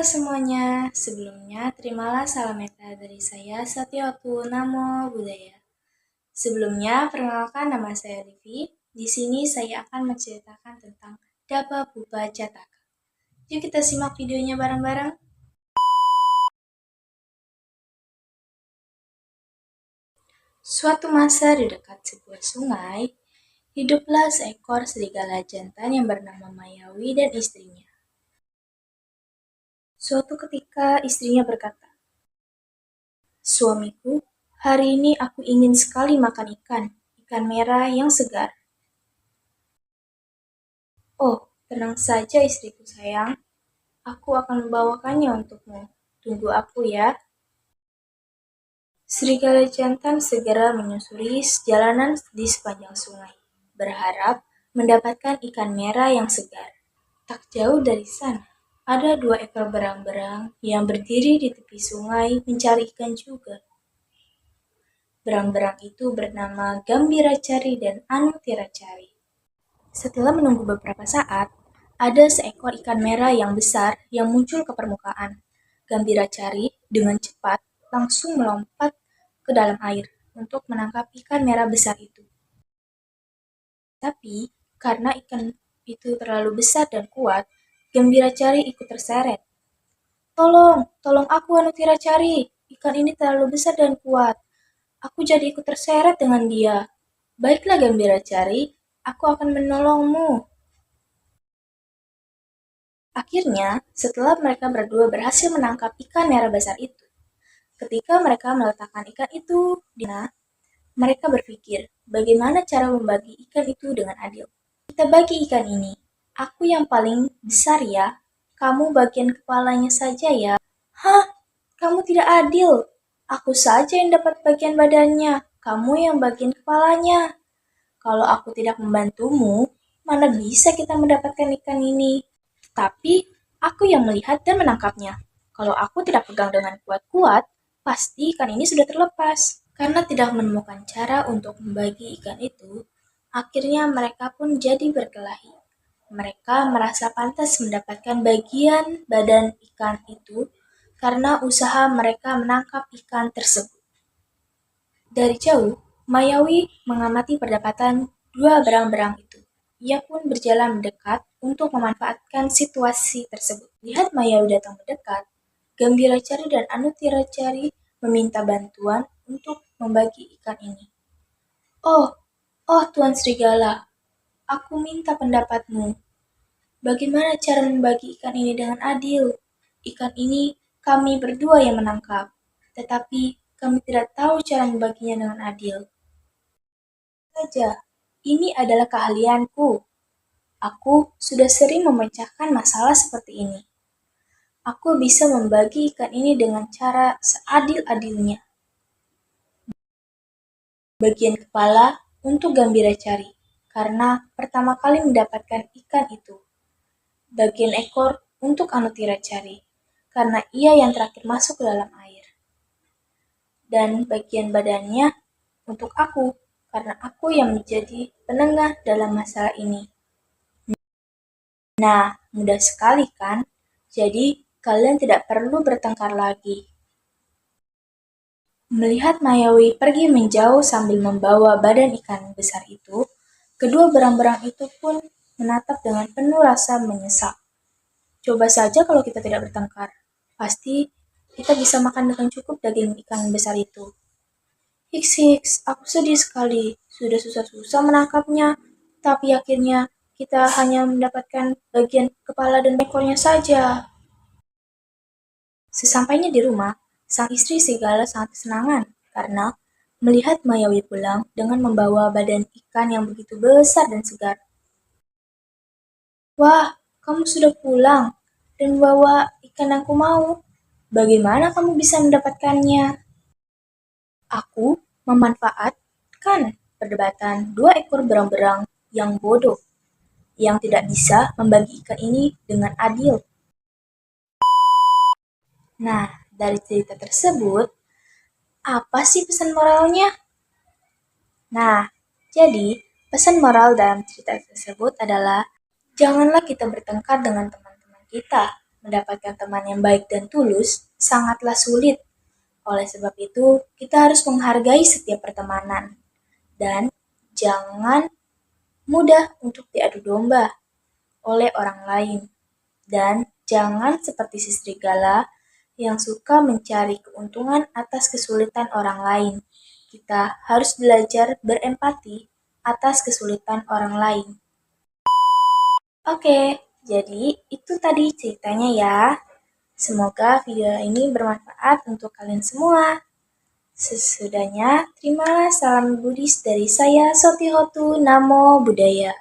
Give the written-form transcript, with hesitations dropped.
Halo semuanya, sebelumnya terimalah salam meta dari saya Satyawatu Namo Buddhaya. Sebelumnya, perkenalkan nama saya Livi. Di sini saya akan menceritakan tentang Dapa Pupa Jataka. Yuk kita simak videonya bareng-bareng. Suatu masa di dekat sebuah sungai, hiduplah seekor serigala jantan yang bernama Mayawi dan istrinya. Suatu ketika istrinya berkata, "Suamiku, hari ini aku ingin sekali makan ikan merah yang segar." "Oh, tenang saja istriku sayang, aku akan membawakannya untukmu. Tunggu aku ya." Serigala jantan segera menyusuri jalanan di sepanjang sungai, berharap mendapatkan ikan merah yang segar. Tak jauh dari sana, ada dua ekor berang-berang yang berdiri di tepi sungai mencari ikan juga. Berang-berang itu bernama Gambiracari dan Anutiracari. Setelah menunggu beberapa saat, ada seekor ikan merah yang besar yang muncul ke permukaan. Gambiracari dengan cepat langsung melompat ke dalam air untuk menangkap ikan merah besar itu. Tapi, karena ikan itu terlalu besar dan kuat, Gambiracari ikut terseret. "Tolong, tolong aku Anutiracari, ikan ini terlalu besar dan kuat. Aku jadi ikut terseret dengan dia." "Baiklah Gambiracari, aku akan menolongmu." Akhirnya, setelah mereka berdua berhasil menangkap ikan merah besar itu, ketika mereka meletakkan ikan itu di sana, mereka berpikir, bagaimana cara membagi ikan itu dengan adil. "Kita bagi ikan ini. Aku yang paling besar ya. Kamu bagian kepalanya saja ya." "Hah? Kamu tidak adil. Aku saja yang dapat bagian badannya. Kamu yang bagian kepalanya. Kalau aku tidak membantumu, mana bisa kita mendapatkan ikan ini? Tapi aku yang melihat dan menangkapnya. Kalau aku tidak pegang dengan kuat-kuat, pasti ikan ini sudah terlepas." Karena tidak menemukan cara untuk membagi ikan itu, akhirnya mereka pun jadi berkelahi. Mereka merasa pantas mendapatkan bagian badan ikan itu karena usaha mereka menangkap ikan tersebut. Dari jauh, Mayawi mengamati perdebatan dua berang-berang itu. Ia pun berjalan mendekat untuk memanfaatkan situasi tersebut. Lihat Mayawi datang mendekat, Gambiracari dan Anutiracari meminta bantuan untuk membagi ikan ini. "Oh, oh Tuan Serigala, aku minta pendapatmu. Bagaimana cara membagi ikan ini dengan adil? Ikan ini kami berdua yang menangkap, tetapi kami tidak tahu cara membaginya dengan adil." "Saja, ini adalah keahlianku. Aku sudah sering memecahkan masalah seperti ini. Aku bisa membagi ikan ini dengan cara seadil-adilnya. Bagian kepala untuk Gambiracari, karena pertama kali mendapatkan ikan itu. Bagian ekor untuk Anutiracari, karena ia yang terakhir masuk ke dalam air. Dan bagian badannya untuk aku, karena aku yang menjadi penengah dalam masalah ini." Nah, mudah sekali kan? Jadi, kalian tidak perlu bertengkar lagi. Melihat Mayawi pergi menjauh sambil membawa badan ikan besar itu, kedua berang-berang itu pun menatap dengan penuh rasa menyesal. Coba saja kalau kita tidak bertengkar, pasti kita bisa makan dengan cukup daging ikan besar itu. "Hiks hiks, aku sedih sekali. Sudah susah-susah menangkapnya, tapi akhirnya kita hanya mendapatkan bagian kepala dan ekornya saja." Sesampainya di rumah, sang istri serigala sangat kesenangan karena melihat Mayawi pulang dengan membawa badan ikan yang begitu besar dan segar. "Wah, kamu sudah pulang dan membawa ikan yang kumau. Bagaimana kamu bisa mendapatkannya?" "Aku memanfaatkan perdebatan dua ekor berang-berang yang bodoh, yang tidak bisa membagi ikan ini dengan adil." Nah, dari cerita tersebut, apa sih pesan moralnya? Nah, jadi pesan moral dalam cerita tersebut adalah janganlah kita bertengkar dengan teman-teman kita. Mendapatkan teman yang baik dan tulus sangatlah sulit. Oleh sebab itu, kita harus menghargai setiap pertemanan dan jangan mudah untuk diadu domba oleh orang lain. Dan jangan seperti si serigala yang suka mencari keuntungan atas kesulitan orang lain. Kita harus belajar berempati atas kesulitan orang lain. Oke, jadi itu tadi ceritanya ya. Semoga video ini bermanfaat untuk kalian semua. Sesudahnya, terimalah salam Buddhis dari saya, Sotihotu Namo Buddhaya.